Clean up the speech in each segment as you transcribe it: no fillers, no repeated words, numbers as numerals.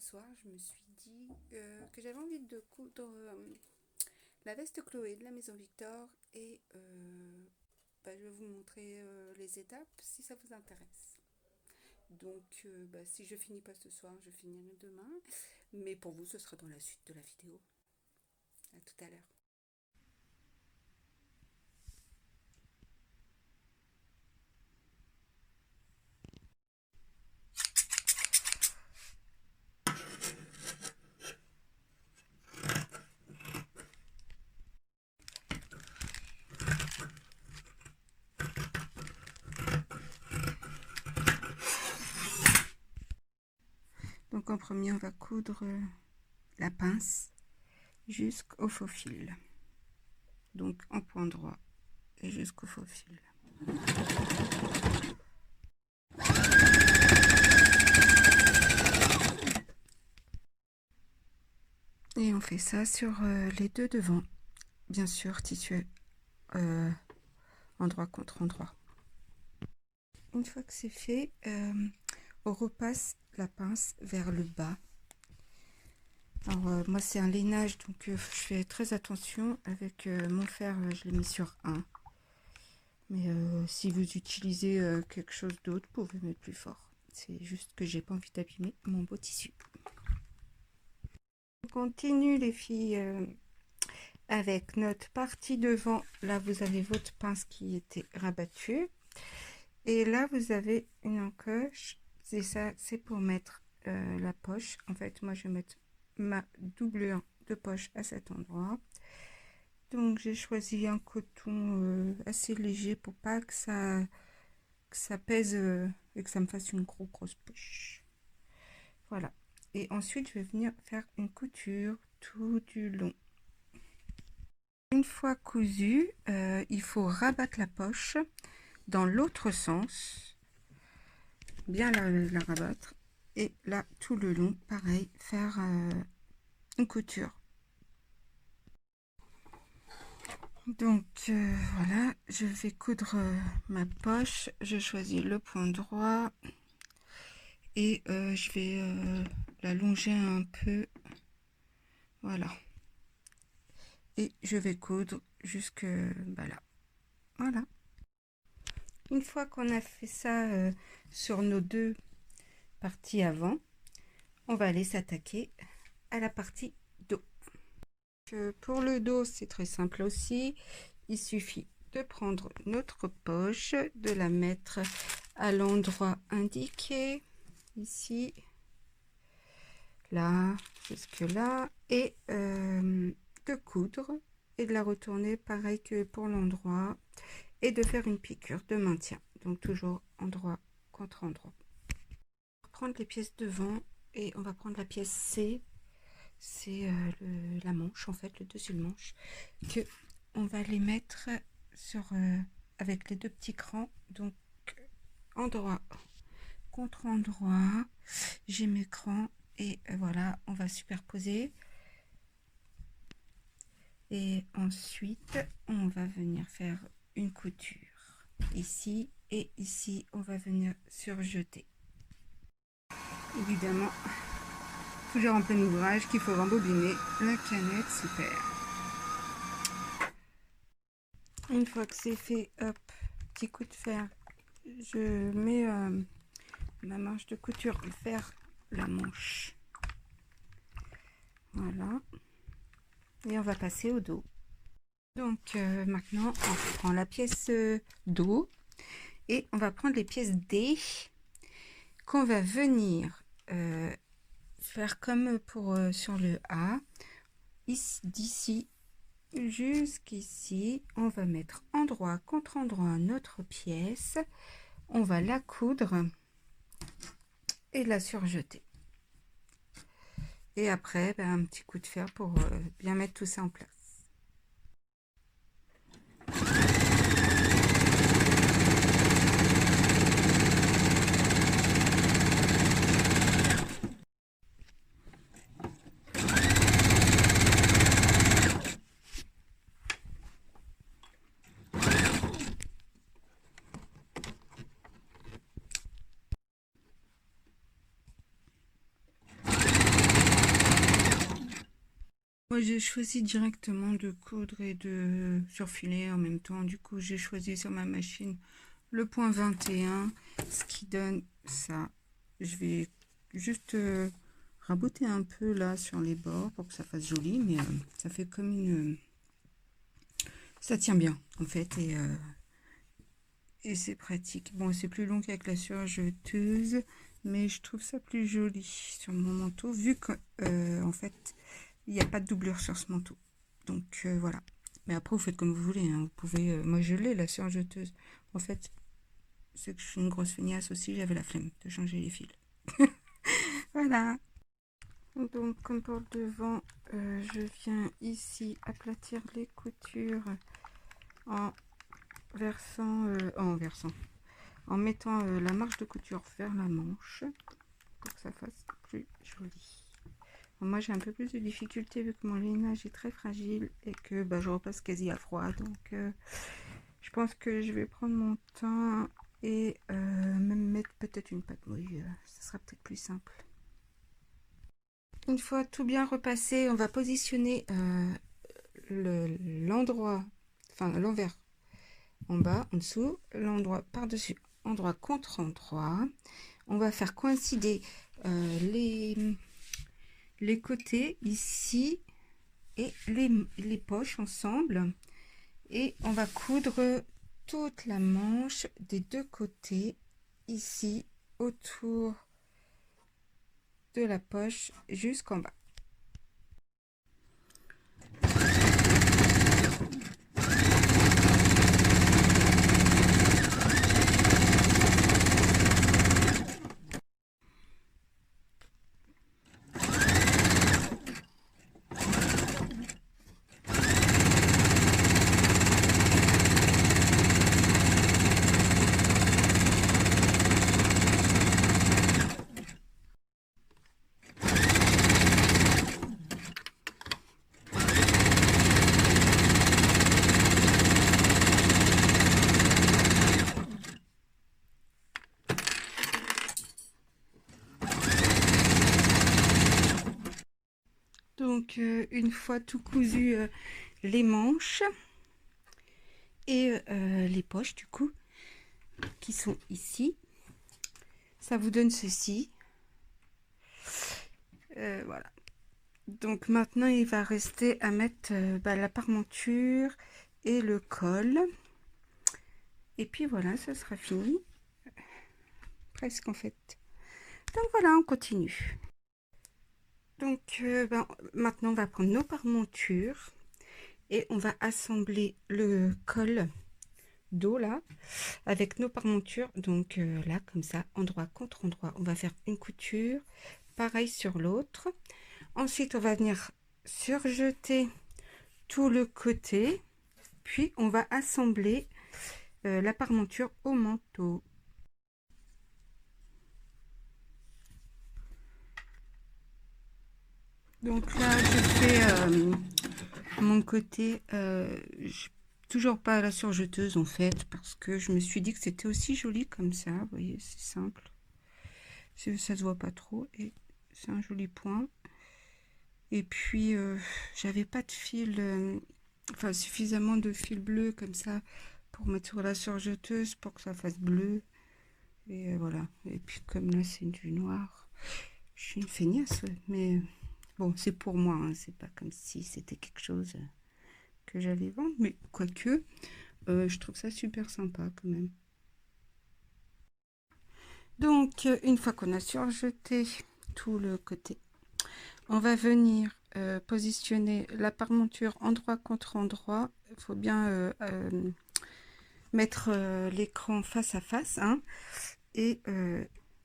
ce soir, je me suis dit que j'avais envie de coudre la veste Chloé de la maison Victor et je vais vous montrer les étapes si ça vous intéresse. Donc si je finis pas ce soir, je finirai demain, mais pour vous ce sera dans la suite de la vidéo. À tout à l'heure. Donc en premier, on va coudre la pince jusqu'au faux fil. Donc en point droit et jusqu'au faux fil. Et on fait ça sur les deux devants. Bien sûr, tissu endroit contre endroit. Une fois que c'est fait, on repasse la pince vers le bas. Alors moi c'est un lainage, donc je fais très attention avec mon fer, je l'ai mis sur 1. Mais si vous utilisez quelque chose d'autre, vous pouvez mettre plus fort. C'est juste que j'ai pas envie d'abîmer mon beau tissu. On continue les filles avec notre partie devant. Là vous avez votre pince qui était rabattue. Et là vous avez une encoche. C'est ça, c'est pour mettre la poche. En fait moi je vais mettre ma doublure de poche à cet endroit. Donc j'ai choisi un coton assez léger pour pas que ça pèse et que ça me fasse une grosse poche. Voilà. Et ensuite je vais venir faire une couture tout du long. Une fois cousu, il faut rabattre la poche dans l'autre sens, bien la rabattre, et là tout le long pareil, faire une couture. Donc voilà, je vais coudre ma poche. Je choisis le point droit et je vais l'allonger un peu. Voilà. Et je vais coudre jusque là. Voilà. Une fois qu'on a fait ça sur nos deux parties avant, on va aller s'attaquer à la partie dos. Pour le dos, c'est très simple aussi. Il suffit de prendre notre poche, de la mettre à l'endroit indiqué, ici, là, jusque là, et de coudre et de la retourner pareil que pour l'endroit et de faire une piqûre de maintien. Donc toujours endroit contre endroit. On va prendre les pièces devant et on va prendre la pièce C. C'est la manche, en fait, le dessus de manche, que on va les mettre sur avec les deux petits crans. Donc endroit contre endroit, j'ai mes crans et voilà, on va superposer. Et ensuite, on va venir faire une couture ici et ici, on va venir surjeter. Évidemment, toujours en plein ouvrage qu'il faut rembobiner la canette, super. Une fois que c'est fait, hop, petit coup de fer, je mets ma manche de couture vers la manche. Voilà. Et on va passer au dos. Donc maintenant, on prend la pièce dos et on va prendre les pièces D qu'on va venir faire comme pour sur le A. D'ici jusqu'ici, on va mettre endroit contre endroit notre pièce. On va la coudre et la surjeter. Et après, un petit coup de fer pour bien mettre tout ça en place. Moi, j'ai choisi directement de coudre et de surfiler en même temps. Du coup, j'ai choisi sur ma machine le point 21, ce qui donne ça. Je vais juste raboter un peu là sur les bords pour que ça fasse joli, mais ça fait comme une... ça tient bien en fait et c'est pratique. Bon, c'est plus long qu'avec la surjeteuse, mais je trouve ça plus joli sur mon manteau, vu que en fait, il n'y a pas de doublure sur ce manteau. Donc voilà. Mais après, vous faites comme vous voulez, hein. Vous pouvez, moi je l'ai, la surjeteuse. En fait, c'est que je suis une grosse feignasse aussi, j'avais la flemme de changer les fils. Voilà. Donc, comme pour le devant, je viens ici aplatir les coutures en en mettant la marge de couture vers la manche pour que ça fasse plus joli. Bon, moi, j'ai un peu plus de difficulté vu que mon lainage est très fragile et que bah, je repasse quasi à froid. Donc, je pense que je vais prendre mon temps et même mettre peut-être une pâte mouille. Ça sera peut-être plus simple. Une fois tout bien repassé, on va positionner l'endroit, enfin l'envers en bas, en dessous, l'endroit par-dessus, endroit contre endroit. On va faire coïncider les côtés ici et les poches ensemble. Et on va coudre toute la manche des deux côtés ici autour de la poche jusqu'en bas. Donc une fois tout cousu les manches et les poches du coup qui sont ici, ça vous donne ceci. Voilà. Donc maintenant il va rester à mettre la parmenture et le col. Et puis voilà, ça sera fini. Presque en fait. Donc voilà, on continue. Donc maintenant on va prendre nos parmentures et on va assembler le col dos là avec nos parmentures. Donc là comme ça, endroit contre endroit, on va faire une couture. Pareil sur l'autre. Ensuite on va venir surjeter tout le côté. Puis on va assembler la parmenture au manteau. Donc là je fais mon côté toujours pas à la surjeteuse en fait parce que je me suis dit que c'était aussi joli comme ça. Vous voyez, c'est simple, ça se voit pas trop et c'est un joli point. Et puis j'avais pas de fil, enfin suffisamment de fil bleu comme ça pour mettre sur la surjeteuse pour que ça fasse bleu. Et voilà. Et puis comme là c'est du noir, je suis une feignasse, mais bon c'est pour moi, hein. C'est pas comme si c'était quelque chose que j'allais vendre, mais quoique je trouve ça super sympa quand même. Donc une fois qu'on a surjeté tout le côté, on va venir positionner la parmenture endroit contre endroit. Il faut bien mettre l'écran face à face, hein, et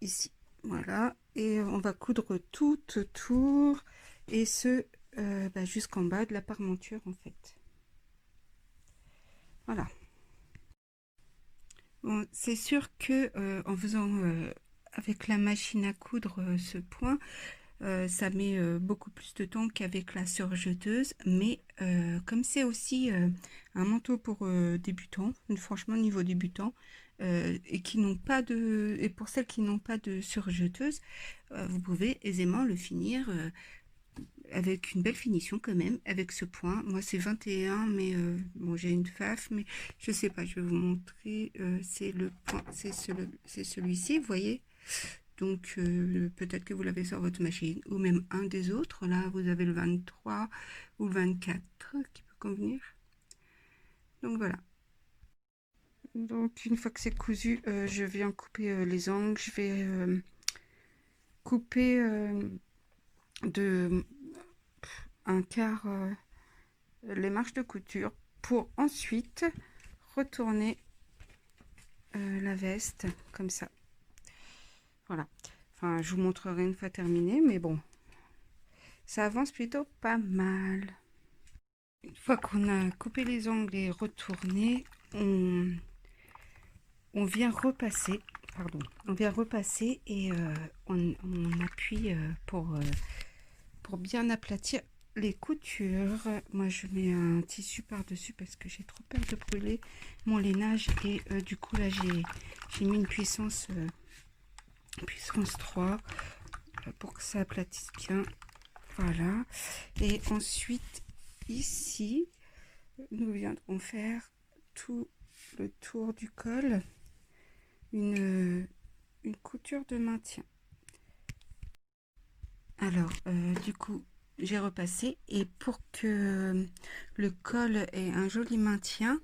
ici, voilà. Et on va coudre tout autour et ce jusqu'en bas de la parmenture en fait. Voilà. Bon, c'est sûr que en faisant avec la machine à coudre ce point, ça met beaucoup plus de temps qu'avec la surjeteuse, mais comme c'est aussi un manteau pour débutants, franchement niveau débutant, et qui n'ont pas de, et pour celles qui n'ont pas de surjeteuse, vous pouvez aisément le finir avec une belle finition quand même, avec ce point. Moi c'est 21, mais bon j'ai une faf, mais je sais pas, je vais vous montrer. C'est le point, c'est celui-ci, vous voyez. Donc peut-être que vous l'avez sur votre machine, ou même un des autres. Là vous avez le 23 ou le 24 qui peut convenir. Donc voilà. Donc une fois que c'est cousu, je viens couper les angles. Je vais couper de un quart les marches de couture pour ensuite retourner la veste comme ça. Voilà. Enfin, je vous montrerai une fois terminé, mais bon, ça avance plutôt pas mal. Une fois qu'on a coupé les ongles et retourné, on vient repasser, pardon, on vient repasser et on appuie pour bien aplatir les coutures. Moi je mets un tissu par dessus parce que j'ai trop peur de brûler mon lainage et du coup là j'ai mis une puissance 3 pour que ça aplatisse bien. Voilà. Et ensuite ici nous viendrons faire tout le tour du col, une couture de maintien. Alors du coup j'ai repassé et pour que le col ait un joli maintien,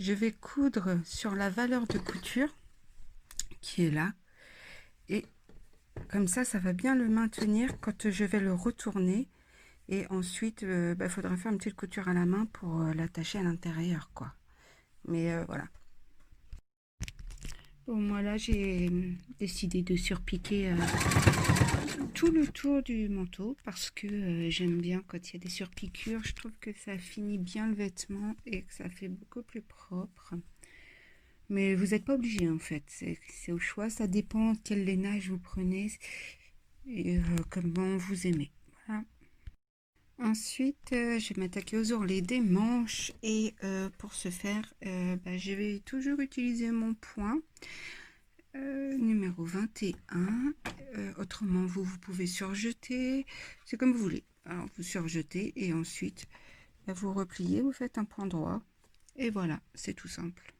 je vais coudre sur la valeur de couture qui est là, et comme ça va bien le maintenir quand je vais le retourner. Et ensuite il faudra faire une petite couture à la main pour l'attacher à l'intérieur quoi. Mais voilà. Bon, moi là j'ai décidé de surpiquer tout le tour du manteau parce que j'aime bien quand il y a des surpiqûres. Je trouve que ça finit bien le vêtement et que ça fait beaucoup plus propre. Mais vous n'êtes pas obligé en fait, c'est au choix, ça dépend quel lainage vous prenez et comment vous aimez. Voilà. Ensuite, je vais m'attaquer aux ourlets des manches et pour ce faire, je vais toujours utiliser mon point numéro 21. Autrement, vous pouvez surjeter, c'est comme vous voulez. Alors, vous surjetez et ensuite, vous repliez, vous faites un point droit et voilà, c'est tout simple.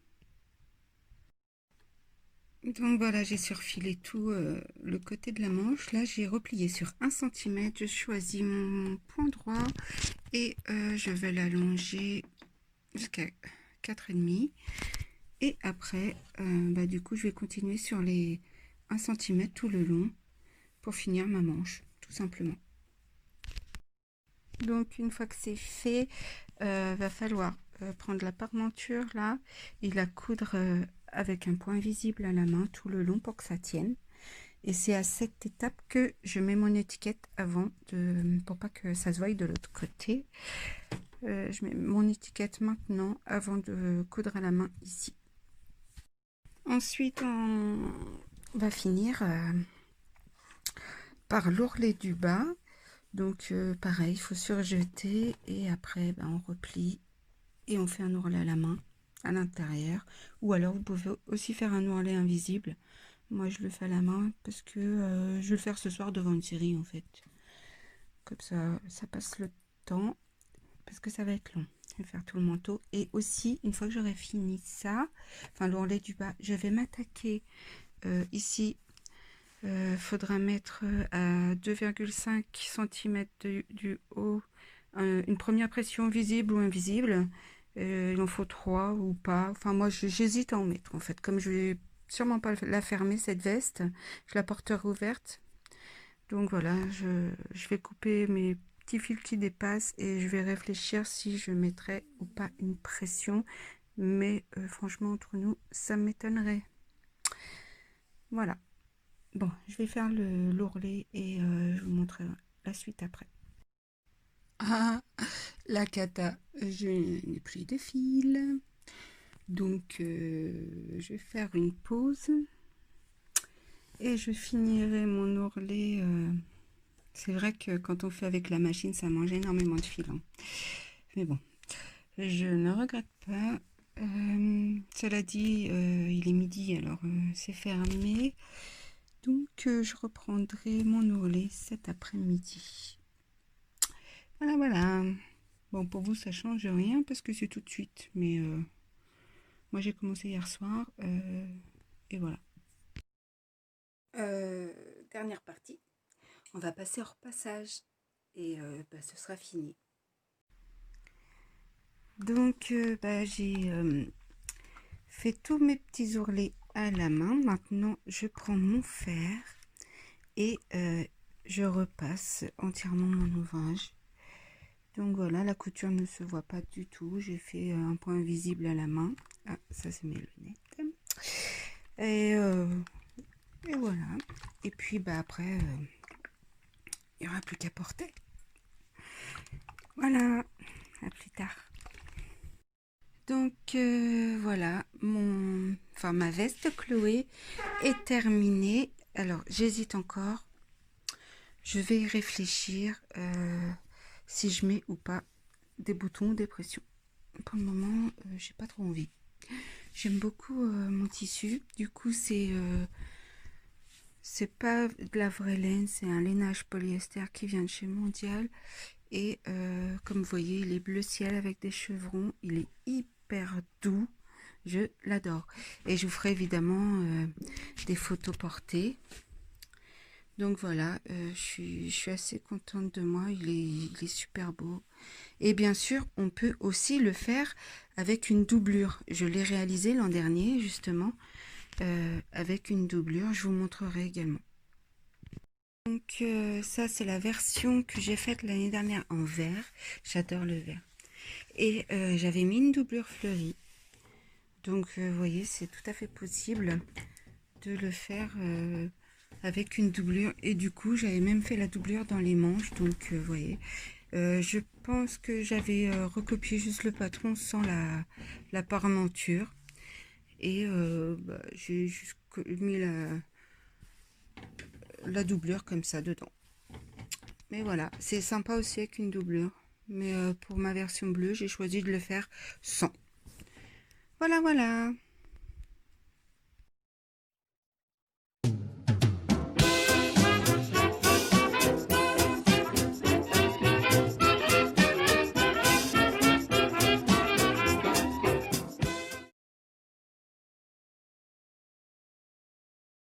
Donc voilà, j'ai surfilé tout le côté de la manche. Là, j'ai replié sur 1 cm. Je choisis mon point droit et je vais l'allonger jusqu'à 4,5. Et après, du coup, je vais continuer sur les 1 cm tout le long pour finir ma manche, tout simplement. Donc, une fois que c'est fait, va falloir prendre la parmenture là et la coudre avec un point visible à la main tout le long pour que ça tienne. Et c'est à cette étape que je mets mon étiquette avant, pour pas que ça se voie de l'autre côté. Je mets mon étiquette maintenant avant de coudre à la main ici. Ensuite, on va finir par l'ourlet du bas. Donc pareil, il faut surjeter et après on replie et on fait un ourlet à la main à l'intérieur. Ou alors vous pouvez aussi faire un ourlet invisible. Moi je le fais à la main parce que je vais le faire ce soir devant une série en fait. Comme ça passe le temps parce que ça va être long. Je vais faire tout le manteau. Et aussi, une fois que j'aurai fini ça, enfin l'ourlet du bas, je vais m'attaquer ici. Faudra mettre à 2,5 cm du haut une première pression visible ou invisible. Il en faut 3 ou pas. Enfin, moi, j'hésite à en mettre en fait. Comme je vais sûrement pas la fermer cette veste, je la porterai ouverte. Donc voilà, je vais couper mes petits fils qui dépassent et je vais réfléchir si je mettrai ou pas une pression. Mais franchement, entre nous, ça m'étonnerait. Voilà. Bon, je vais faire l'ourlet et je vous montrerai la suite après. Ah, la cata, je n'ai plus de fil. Donc, je vais faire une pause. Et je finirai mon ourlet. C'est vrai que quand on fait avec la machine, ça mange énormément de fil. Hein. Mais bon, je ne regrette pas. Cela dit, il est midi, alors c'est fermé. Donc, je reprendrai mon ourlet cet après-midi. Voilà, voilà. Bon, pour vous, ça change rien parce que c'est tout de suite. Mais moi, j'ai commencé hier soir. Et voilà. Dernière partie. On va passer au repassage. Et bah, ce sera fini. Donc, bah, j'ai fait tous mes petits ourlets à la main. Maintenant, je prends mon fer et je repasse entièrement mon ouvrage. Donc voilà, la couture ne se voit pas du tout. J'ai fait un point visible à la main. Ah, ça c'est mes lunettes. Et, et voilà. Et puis bah après, il n'y aura plus qu'à porter. Voilà, à plus tard. Donc voilà, ma veste Chloé est terminée. Alors j'hésite encore. Je vais y réfléchir si je mets ou pas des boutons ou des pressions. Pour le moment, j'ai pas trop envie. J'aime beaucoup mon tissu. Du coup, c'est pas de la vraie laine, c'est un lainage polyester qui vient de chez Mondial. Et comme vous voyez, il est bleu ciel avec des chevrons. Il est hyper doux. Je l'adore. Et je vous ferai évidemment des photos portées. Donc voilà, je suis assez contente de moi. Il est super beau. Et bien sûr, on peut aussi le faire avec une doublure. Je l'ai réalisé l'an dernier, justement, avec une doublure. Je vous montrerai également. Donc ça, c'est la version que j'ai faite l'année dernière en vert. J'adore le vert. Et j'avais mis une doublure fleurie. Donc, vous voyez, c'est tout à fait possible de le faire avec une doublure. Et du coup, j'avais même fait la doublure dans les manches. Donc, vous voyez, je pense que j'avais recopié juste le patron sans la parmenture. Et bah, j'ai juste mis la doublure comme ça dedans. Mais voilà, c'est sympa aussi avec une doublure. Mais pour ma version bleue, j'ai choisi de le faire sans. Voilà, voilà.